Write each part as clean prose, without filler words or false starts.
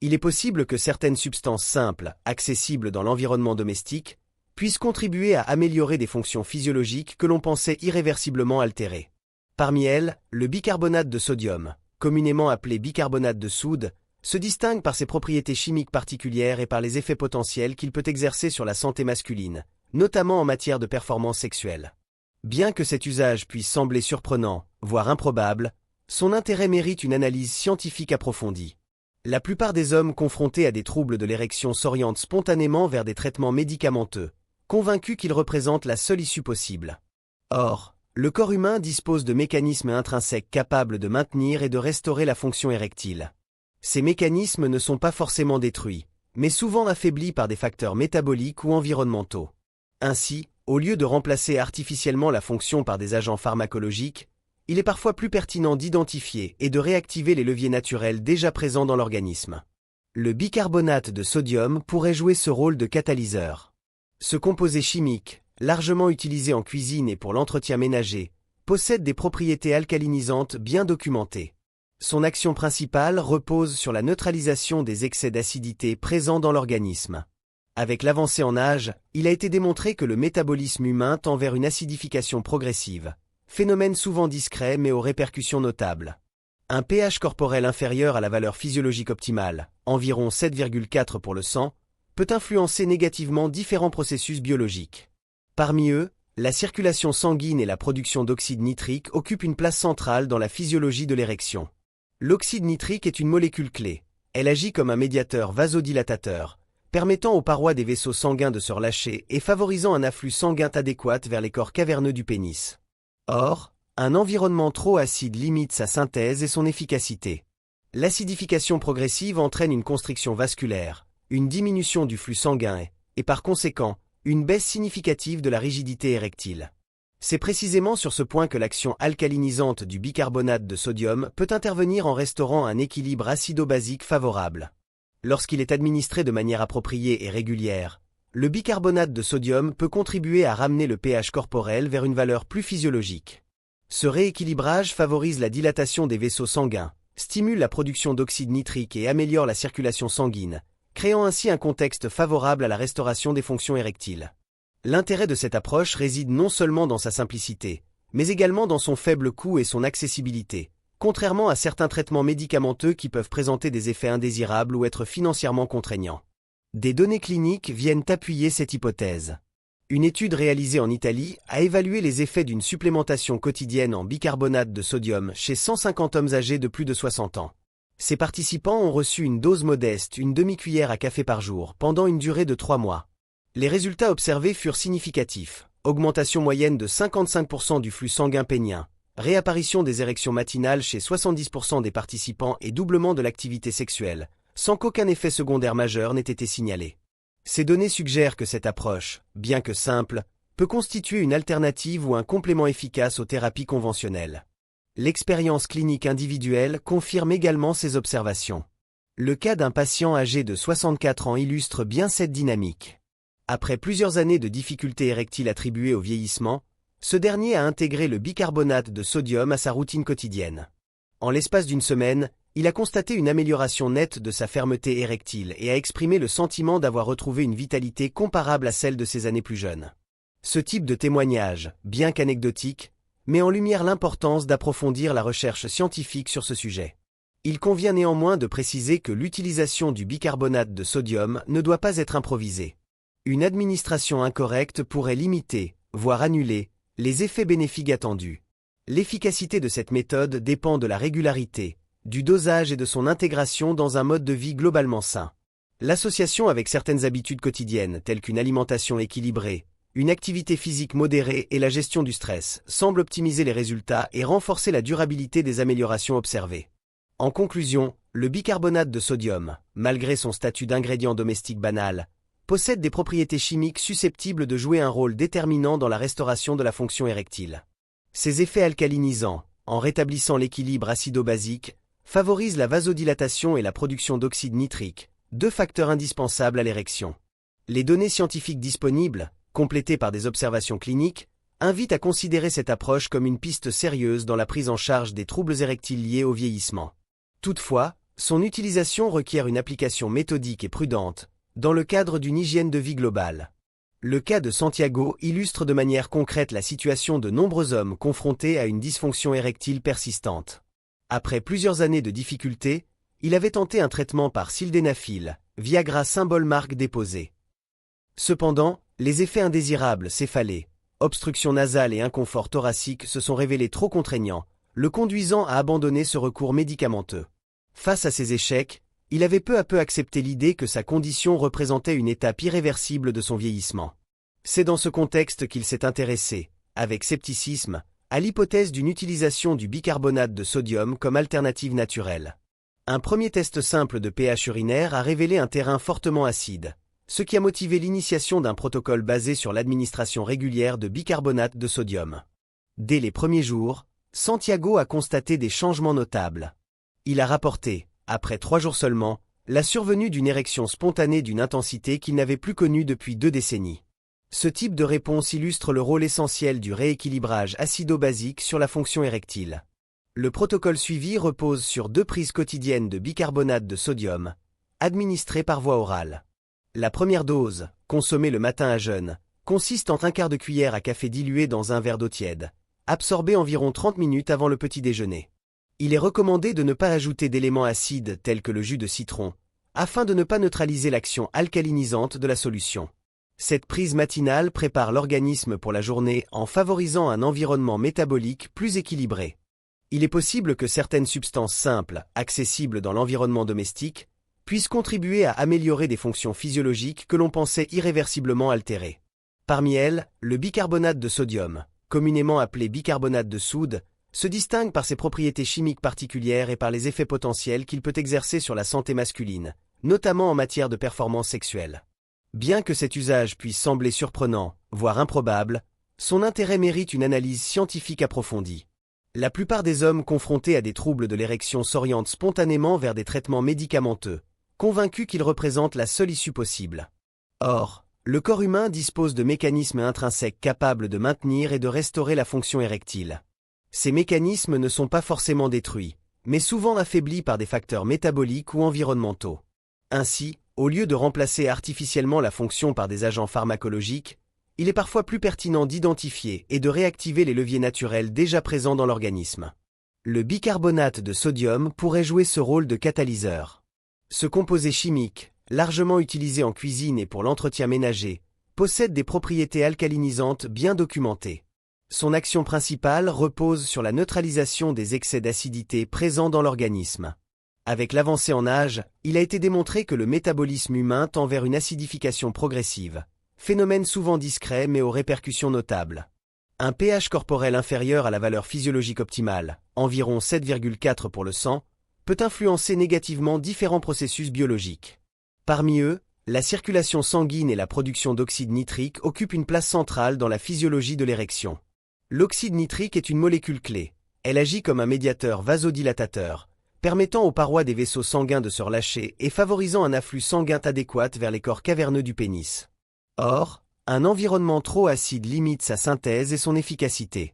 Il est possible que certaines substances simples, accessibles dans l'environnement domestique, puissent contribuer à améliorer des fonctions physiologiques que l'on pensait irréversiblement altérées. Parmi elles, le bicarbonate de sodium, communément appelé bicarbonate de soude, se distingue par ses propriétés chimiques particulières et par les effets potentiels qu'il peut exercer sur la santé masculine, notamment en matière de performance sexuelle. Bien que cet usage puisse sembler surprenant, voire improbable, son intérêt mérite une analyse scientifique approfondie. La plupart des hommes confrontés à des troubles de l'érection s'orientent spontanément vers des traitements médicamenteux, convaincus qu'ils représentent la seule issue possible. Or, le corps humain dispose de mécanismes intrinsèques capables de maintenir et de restaurer la fonction érectile. Ces mécanismes ne sont pas forcément détruits, mais souvent affaiblis par des facteurs métaboliques ou environnementaux. Ainsi, au lieu de remplacer artificiellement la fonction par des agents pharmacologiques, il est parfois plus pertinent d'identifier et de réactiver les leviers naturels déjà présents dans l'organisme. Le bicarbonate de sodium pourrait jouer ce rôle de catalyseur. Ce composé chimique, largement utilisé en cuisine et pour l'entretien ménager, possède des propriétés alcalinisantes bien documentées. Son action principale repose sur la neutralisation des excès d'acidité présents dans l'organisme. Avec l'avancée en âge, il a été démontré que le métabolisme humain tend vers une acidification progressive, phénomène souvent discret mais aux répercussions notables. Un pH corporel inférieur à la valeur physiologique optimale, environ 7,4 pour le sang, peut influencer négativement différents processus biologiques. Parmi eux, la circulation sanguine et la production d'oxyde nitrique occupent une place centrale dans la physiologie de l'érection. L'oxyde nitrique est une molécule clé. Elle agit comme un médiateur vasodilatateur, permettant aux parois des vaisseaux sanguins de se relâcher et favorisant un afflux sanguin adéquat vers les corps caverneux du pénis. Or, un environnement trop acide limite sa synthèse et son efficacité. L'acidification progressive entraîne une constriction vasculaire, une diminution du flux sanguin et, par conséquent, une baisse significative de la rigidité érectile. C'est précisément sur ce point que l'action alcalinisante du bicarbonate de sodium peut intervenir en restaurant un équilibre acido-basique favorable. Lorsqu'il est administré de manière appropriée et régulière, le bicarbonate de sodium peut contribuer à ramener le pH corporel vers une valeur plus physiologique. Ce rééquilibrage favorise la dilatation des vaisseaux sanguins, stimule la production d'oxyde nitrique et améliore la circulation sanguine, créant ainsi un contexte favorable à la restauration des fonctions érectiles. L'intérêt de cette approche réside non seulement dans sa simplicité, mais également dans son faible coût et son accessibilité, contrairement à certains traitements médicamenteux qui peuvent présenter des effets indésirables ou être financièrement contraignants. Des données cliniques viennent appuyer cette hypothèse. Une étude réalisée en Italie a évalué les effets d'une supplémentation quotidienne en bicarbonate de sodium chez 150 hommes âgés de plus de 60 ans. Ces participants ont reçu une dose modeste, une demi-cuillère à café par jour, pendant une durée de 3 mois. Les résultats observés furent significatifs. Augmentation moyenne de 55% du flux sanguin pénien, réapparition des érections matinales chez 70% des participants et doublement de l'activité sexuelle, sans qu'aucun effet secondaire majeur n'ait été signalé. Ces données suggèrent que cette approche, bien que simple, peut constituer une alternative ou un complément efficace aux thérapies conventionnelles. L'expérience clinique individuelle confirme également ces observations. Le cas d'un patient âgé de 64 ans illustre bien cette dynamique. Après plusieurs années de difficultés érectiles attribuées au vieillissement, ce dernier a intégré le bicarbonate de sodium à sa routine quotidienne. En l'espace d'une semaine, il a constaté une amélioration nette de sa fermeté érectile et a exprimé le sentiment d'avoir retrouvé une vitalité comparable à celle de ses années plus jeunes. Ce type de témoignage, bien qu'anecdotique, met en lumière l'importance d'approfondir la recherche scientifique sur ce sujet. Il convient néanmoins de préciser que l'utilisation du bicarbonate de sodium ne doit pas être improvisée. Une administration incorrecte pourrait limiter, voire annuler, les effets bénéfiques attendus. L'efficacité de cette méthode dépend de la régularité, du dosage et de son intégration dans un mode de vie globalement sain. L'association avec certaines habitudes quotidiennes, telles qu'une alimentation équilibrée, une activité physique modérée et la gestion du stress, semble optimiser les résultats et renforcer la durabilité des améliorations observées. En conclusion, le bicarbonate de sodium, malgré son statut d'ingrédient domestique banal, possède des propriétés chimiques susceptibles de jouer un rôle déterminant dans la restauration de la fonction érectile. Ses effets alcalinisants, en rétablissant l'équilibre acido-basique, favorisent la vasodilatation et la production d'oxyde nitrique, deux facteurs indispensables à l'érection. Les données scientifiques disponibles, complétées par des observations cliniques, invitent à considérer cette approche comme une piste sérieuse dans la prise en charge des troubles érectiles liés au vieillissement. Toutefois, Son utilisation requiert une application méthodique et prudente, dans le cadre d'une hygiène de vie globale. Le cas de Santiago illustre de manière concrète la situation de nombreux hommes confrontés à une dysfonction érectile persistante. Après plusieurs années de difficultés, il avait tenté un traitement par sildenafil, Viagra symbole marque déposée. Cependant, les effets indésirables, céphalées, obstruction nasale et inconfort thoracique se sont révélés trop contraignants, le conduisant à abandonner ce recours médicamenteux. Face à ces échecs, il avait peu à peu accepté l'idée que sa condition représentait une étape irréversible de son vieillissement. C'est dans ce contexte qu'il s'est intéressé, avec scepticisme, à l'hypothèse d'une utilisation du bicarbonate de sodium comme alternative naturelle. Un premier test simple de pH urinaire a révélé un terrain fortement acide, ce qui a motivé l'initiation d'un protocole basé sur l'administration régulière de bicarbonate de sodium. Dès les premiers jours, Santiago a constaté des changements notables. Il a rapporté, après 3 jours seulement, la survenue d'une érection spontanée d'une intensité qu'il n'avait plus connue depuis 2 décennies. Ce type de réponse illustre le rôle essentiel du rééquilibrage acido-basique sur la fonction érectile. Le protocole suivi repose sur 2 prises quotidiennes de bicarbonate de sodium, administrées par voie orale. La première dose, consommée le matin à jeun, consiste en 1/4 de cuillère à café dilué dans un verre d'eau tiède, absorbé environ 30 minutes avant le petit déjeuner. Il est recommandé de ne pas ajouter d'éléments acides tels que le jus de citron, afin de ne pas neutraliser l'action alcalinisante de la solution. Cette prise matinale prépare l'organisme pour la journée en favorisant un environnement métabolique plus équilibré. Il est possible que certaines substances simples, accessibles dans l'environnement domestique, puissent contribuer à améliorer des fonctions physiologiques que l'on pensait irréversiblement altérées. Parmi elles, le bicarbonate de sodium, communément appelé bicarbonate de soude, se distingue par ses propriétés chimiques particulières et par les effets potentiels qu'il peut exercer sur la santé masculine, notamment en matière de performance sexuelle. Bien que cet usage puisse sembler surprenant, voire improbable, son intérêt mérite une analyse scientifique approfondie. La plupart des hommes confrontés à des troubles de l'érection s'orientent spontanément vers des traitements médicamenteux, convaincus qu'ils représentent la seule issue possible. Or, le corps humain dispose de mécanismes intrinsèques capables de maintenir et de restaurer la fonction érectile. Ces mécanismes ne sont pas forcément détruits, mais souvent affaiblis par des facteurs métaboliques ou environnementaux. Ainsi, au lieu de remplacer artificiellement la fonction par des agents pharmacologiques, il est parfois plus pertinent d'identifier et de réactiver les leviers naturels déjà présents dans l'organisme. Le bicarbonate de sodium pourrait jouer ce rôle de catalyseur. Ce composé chimique, largement utilisé en cuisine et pour l'entretien ménager, possède des propriétés alcalinisantes bien documentées. Son action principale repose sur la neutralisation des excès d'acidité présents dans l'organisme. Avec l'avancée en âge, il a été démontré que le métabolisme humain tend vers une acidification progressive, phénomène souvent discret mais aux répercussions notables. Un pH corporel inférieur à la valeur physiologique optimale, environ 7,4 pour le sang, peut influencer négativement différents processus biologiques. Parmi eux, la circulation sanguine et la production d'oxyde nitrique occupent une place centrale dans la physiologie de l'érection. L'oxyde nitrique est une molécule clé. Elle agit comme un médiateur vasodilatateur, permettant aux parois des vaisseaux sanguins de se relâcher et favorisant un afflux sanguin adéquat vers les corps caverneux du pénis. Or, un environnement trop acide limite sa synthèse et son efficacité.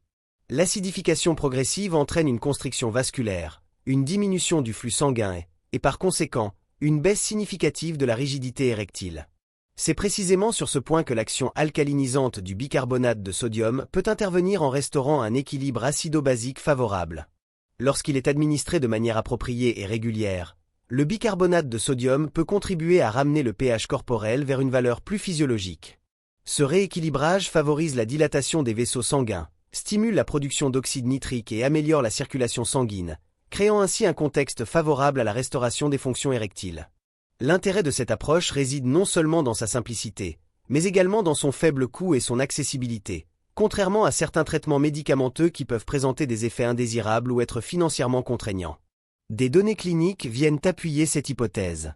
L'acidification progressive entraîne une constriction vasculaire, une diminution du flux sanguin et, par conséquent, une baisse significative de la rigidité érectile. C'est précisément sur ce point que l'action alcalinisante du bicarbonate de sodium peut intervenir en restaurant un équilibre acido-basique favorable. Lorsqu'il est administré de manière appropriée et régulière, le bicarbonate de sodium peut contribuer à ramener le pH corporel vers une valeur plus physiologique. Ce rééquilibrage favorise la dilatation des vaisseaux sanguins, stimule la production d'oxyde nitrique et améliore la circulation sanguine, créant ainsi un contexte favorable à la restauration des fonctions érectiles. L'intérêt de cette approche réside non seulement dans sa simplicité, mais également dans son faible coût et son accessibilité, contrairement à certains traitements médicamenteux qui peuvent présenter des effets indésirables ou être financièrement contraignants. Des données cliniques viennent appuyer cette hypothèse.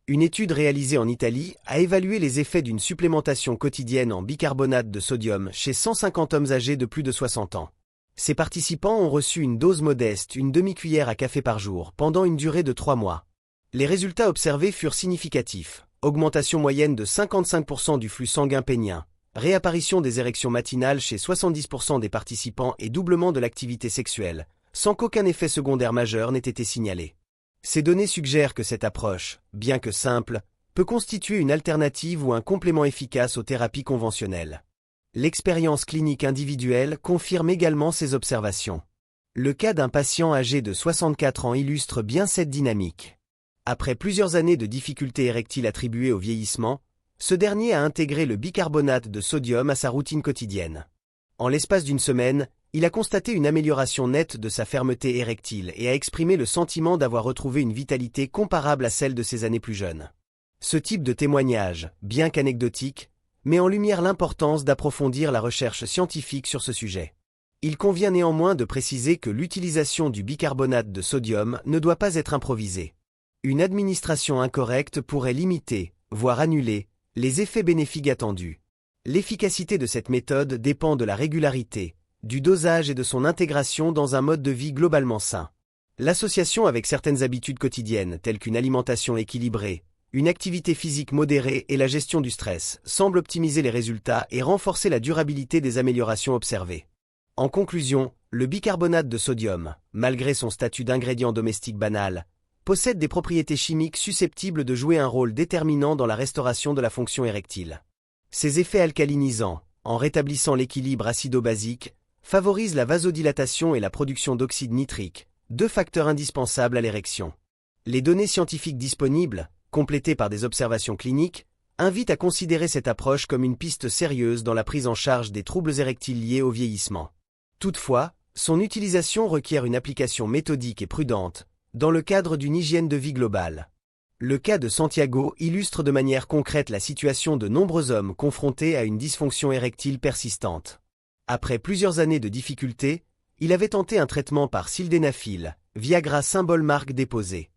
Une étude réalisée en Italie a évalué les effets d'une supplémentation quotidienne en bicarbonate de sodium chez 150 hommes âgés de plus de 60 ans. Ces participants ont reçu une dose modeste, une demi-cuillère à café par jour, pendant une durée de 3 mois. Les résultats observés furent significatifs. Augmentation moyenne de 55% du flux sanguin pénien, réapparition des érections matinales chez 70% des participants et doublement de l'activité sexuelle, sans qu'aucun effet secondaire majeur n'ait été signalé. Ces données suggèrent que cette approche, bien que simple, peut constituer une alternative ou un complément efficace aux thérapies conventionnelles. L'expérience clinique individuelle confirme également ces observations. Le cas d'un patient âgé de 64 ans illustre bien cette dynamique. Après plusieurs années de difficultés érectiles attribuées au vieillissement, ce dernier a intégré le bicarbonate de sodium à sa routine quotidienne. En l'espace d'une semaine, il a constaté une amélioration nette de sa fermeté érectile et a exprimé le sentiment d'avoir retrouvé une vitalité comparable à celle de ses années plus jeunes. Ce type de témoignage, bien qu'anecdotique, met en lumière l'importance d'approfondir la recherche scientifique sur ce sujet. Il convient néanmoins de préciser que l'utilisation du bicarbonate de sodium ne doit pas être improvisée. Une administration incorrecte pourrait limiter, voire annuler, les effets bénéfiques attendus. L'efficacité de cette méthode dépend de la régularité, du dosage et de son intégration dans un mode de vie globalement sain. L'association avec certaines habitudes quotidiennes, telles qu'une alimentation équilibrée, une activité physique modérée et la gestion du stress, semble optimiser les résultats et renforcer la durabilité des améliorations observées. En conclusion, le bicarbonate de sodium, malgré son statut d'ingrédient domestique banal, possède des propriétés chimiques susceptibles de jouer un rôle déterminant dans la restauration de la fonction érectile. Ses effets alcalinisants, en rétablissant l'équilibre acido-basique, favorisent la vasodilatation et la production d'oxyde nitrique, deux facteurs indispensables à l'érection. Les données scientifiques disponibles, complétées par des observations cliniques, invitent à considérer cette approche comme une piste sérieuse dans la prise en charge des troubles érectiles liés au vieillissement. Toutefois, son utilisation requiert une application méthodique et prudente, dans le cadre d'une hygiène de vie globale. Le cas de Santiago illustre de manière concrète la situation de nombreux hommes confrontés à une dysfonction érectile persistante. Après plusieurs années de difficultés, il avait tenté un traitement par sildenafil, Viagra symbole marque déposée.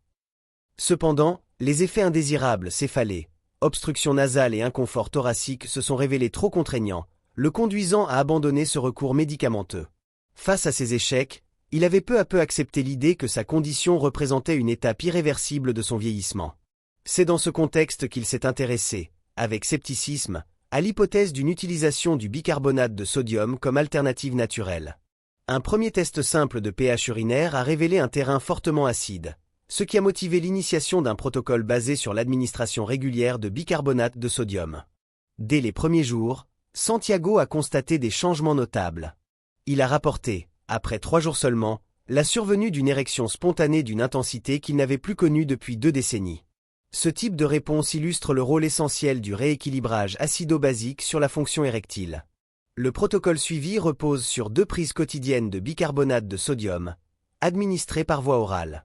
Cependant, les effets indésirables, céphalées, obstruction nasale et inconfort thoracique se sont révélés trop contraignants, le conduisant à abandonner ce recours médicamenteux. Face à ces échecs, il avait peu à peu accepté l'idée que sa condition représentait une étape irréversible de son vieillissement. C'est dans ce contexte qu'il s'est intéressé, avec scepticisme, à l'hypothèse d'une utilisation du bicarbonate de sodium comme alternative naturelle. Un premier test simple de pH urinaire a révélé un terrain fortement acide, ce qui a motivé l'initiation d'un protocole basé sur l'administration régulière de bicarbonate de sodium. Dès les premiers jours, Santiago a constaté des changements notables. Il a rapporté, après 3 jours seulement, la survenue d'une érection spontanée d'une intensité qu'il n'avait plus connue depuis 2 décennies. Ce type de réponse illustre le rôle essentiel du rééquilibrage acido-basique sur la fonction érectile. Le protocole suivi repose sur 2 prises quotidiennes de bicarbonate de sodium, administrées par voie orale.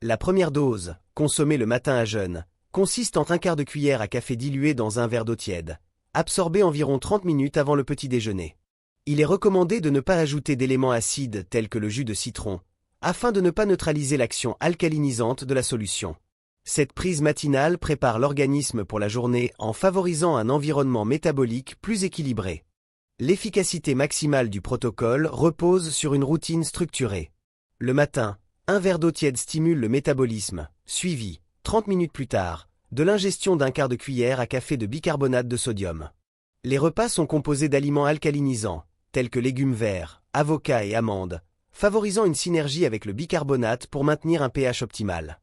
La première dose, consommée le matin à jeun, consiste en 1/4 de cuillère à café dilué dans un verre d'eau tiède, absorbé environ 30 minutes avant le petit déjeuner. Il est recommandé de ne pas ajouter d'éléments acides tels que le jus de citron, afin de ne pas neutraliser l'action alcalinisante de la solution. Cette prise matinale prépare l'organisme pour la journée en favorisant un environnement métabolique plus équilibré. L'efficacité maximale du protocole repose sur une routine structurée. Le matin, un verre d'eau tiède stimule le métabolisme, suivi, 30 minutes plus tard, de l'ingestion d'1/4 de cuillère à café de bicarbonate de sodium. Les repas sont composés d'aliments alcalinisants, tels que légumes verts, avocats et amandes, favorisant une synergie avec le bicarbonate pour maintenir un pH optimal.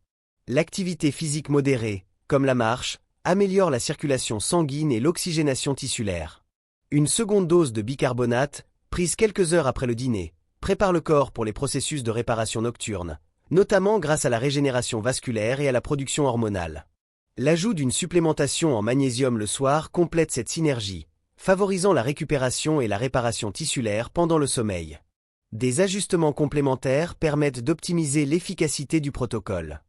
L'activité physique modérée, comme la marche, améliore la circulation sanguine et l'oxygénation tissulaire. Une seconde dose de bicarbonate, prise quelques heures après le dîner, prépare le corps pour les processus de réparation nocturne, notamment grâce à la régénération vasculaire et à la production hormonale. L'ajout d'une supplémentation en magnésium le soir complète cette synergie, favorisant la récupération et la réparation tissulaire pendant le sommeil. Des ajustements complémentaires permettent d'optimiser l'efficacité du protocole.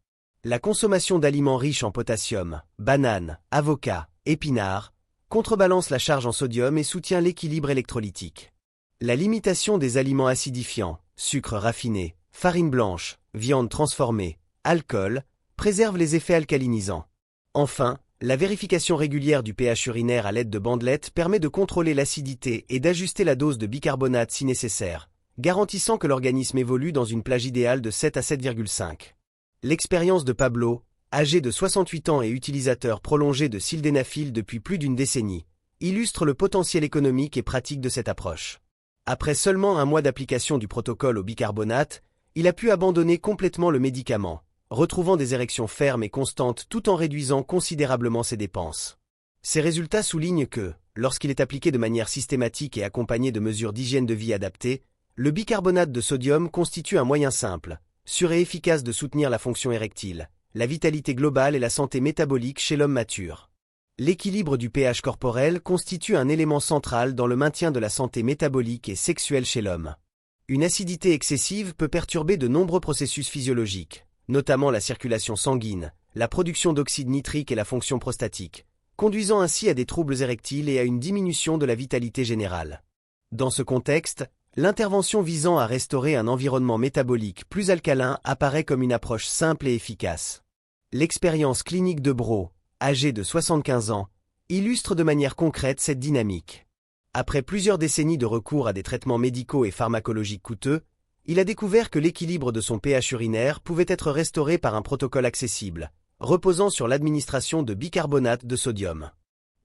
La consommation d'aliments riches en potassium, bananes, avocats, épinards, contrebalance la charge en sodium et soutient l'équilibre électrolytique. La limitation des aliments acidifiants, sucres raffinés, farine blanche, viande transformée, alcool, préserve les effets alcalinisants. Enfin, la vérification régulière du pH urinaire à l'aide de bandelettes permet de contrôler l'acidité et d'ajuster la dose de bicarbonate si nécessaire, garantissant que l'organisme évolue dans une plage idéale de 7 à 7,5. L'expérience de Pablo, âgé de 68 ans et utilisateur prolongé de sildenafil depuis plus d'une décennie, illustre le potentiel économique et pratique de cette approche. Après seulement 1 mois d'application du protocole au bicarbonate, il a pu abandonner complètement le médicament, retrouvant des érections fermes et constantes tout en réduisant considérablement ses dépenses. Ces résultats soulignent que, lorsqu'il est appliqué de manière systématique et accompagné de mesures d'hygiène de vie adaptées, le bicarbonate de sodium constitue un moyen simple, sûr et efficace de soutenir la fonction érectile, la vitalité globale et la santé métabolique chez l'homme mature. L'équilibre du pH corporel constitue un élément central dans le maintien de la santé métabolique et sexuelle chez l'homme. Une acidité excessive peut perturber de nombreux processus physiologiques, notamment la circulation sanguine, la production d'oxyde nitrique et la fonction prostatique, conduisant ainsi à des troubles érectiles et à une diminution de la vitalité générale. Dans ce contexte, l'intervention visant à restaurer un environnement métabolique plus alcalin apparaît comme une approche simple et efficace. L'expérience clinique de Braud, âgé de 75 ans, illustre de manière concrète cette dynamique. Après plusieurs décennies de recours à des traitements médicaux et pharmacologiques coûteux, il a découvert que l'équilibre de son pH urinaire pouvait être restauré par un protocole accessible, reposant sur l'administration de bicarbonate de sodium.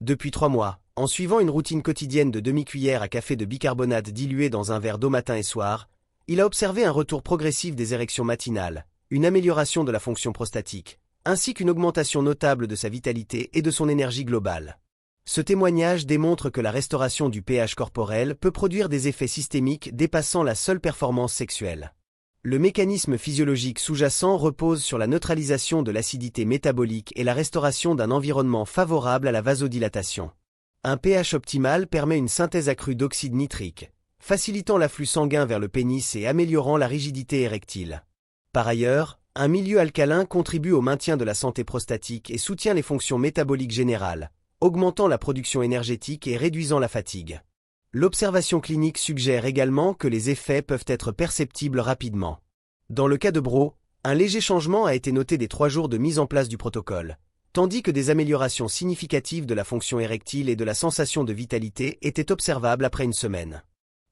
Depuis 3 mois, en suivant une routine quotidienne de demi-cuillère à café de bicarbonate dilué dans un verre d'eau matin et soir, il a observé un retour progressif des érections matinales, une amélioration de la fonction prostatique, ainsi qu'une augmentation notable de sa vitalité et de son énergie globale. Ce témoignage démontre que la restauration du pH corporel peut produire des effets systémiques dépassant la seule performance sexuelle. Le mécanisme physiologique sous-jacent repose sur la neutralisation de l'acidité métabolique et la restauration d'un environnement favorable à la vasodilatation. Un pH optimal permet une synthèse accrue d'oxyde nitrique, facilitant l'afflux sanguin vers le pénis et améliorant la rigidité érectile. Par ailleurs, un milieu alcalin contribue au maintien de la santé prostatique et soutient les fonctions métaboliques générales, augmentant la production énergétique et réduisant la fatigue. L'observation clinique suggère également que les effets peuvent être perceptibles rapidement. Dans le cas de Braud, un léger changement a été noté dès 3 jours de mise en place du protocole, tandis que des améliorations significatives de la fonction érectile et de la sensation de vitalité étaient observables après une semaine.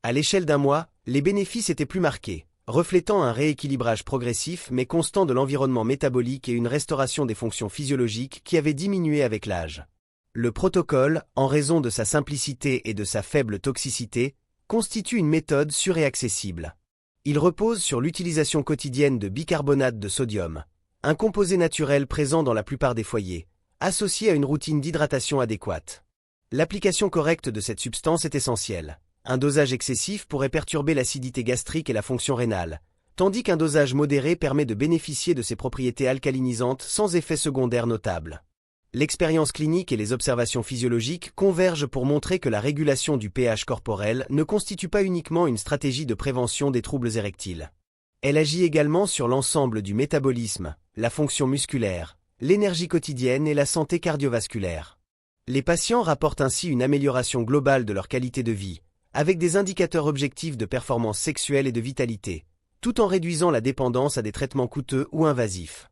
À l'échelle d'1 mois, les bénéfices étaient plus marqués, reflétant un rééquilibrage progressif mais constant de l'environnement métabolique et une restauration des fonctions physiologiques qui avaient diminué avec l'âge. Le protocole, en raison de sa simplicité et de sa faible toxicité, constitue une méthode sûre et accessible. Il repose sur l'utilisation quotidienne de bicarbonate de sodium, un composé naturel présent dans la plupart des foyers, associé à une routine d'hydratation adéquate. L'application correcte de cette substance est essentielle. Un dosage excessif pourrait perturber l'acidité gastrique et la fonction rénale, tandis qu'un dosage modéré permet de bénéficier de ses propriétés alcalinisantes sans effet secondaire notable. L'expérience clinique et les observations physiologiques convergent pour montrer que la régulation du pH corporel ne constitue pas uniquement une stratégie de prévention des troubles érectiles. Elle agit également sur l'ensemble du métabolisme, la fonction musculaire, l'énergie quotidienne et la santé cardiovasculaire. Les patients rapportent ainsi une amélioration globale de leur qualité de vie, avec des indicateurs objectifs de performance sexuelle et de vitalité, tout en réduisant la dépendance à des traitements coûteux ou invasifs.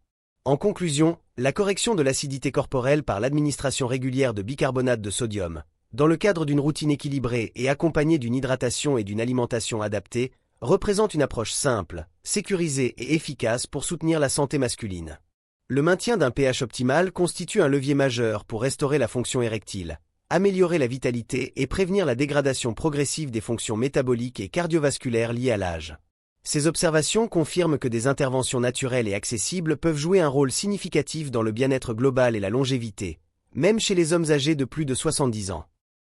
En conclusion, la correction de l'acidité corporelle par l'administration régulière de bicarbonate de sodium, dans le cadre d'une routine équilibrée et accompagnée d'une hydratation et d'une alimentation adaptée, représente une approche simple, sécurisée et efficace pour soutenir la santé masculine. Le maintien d'un pH optimal constitue un levier majeur pour restaurer la fonction érectile, améliorer la vitalité et prévenir la dégradation progressive des fonctions métaboliques et cardiovasculaires liées à l'âge. Ces observations confirment que des interventions naturelles et accessibles peuvent jouer un rôle significatif dans le bien-être global et la longévité, même chez les hommes âgés de plus de 70 ans.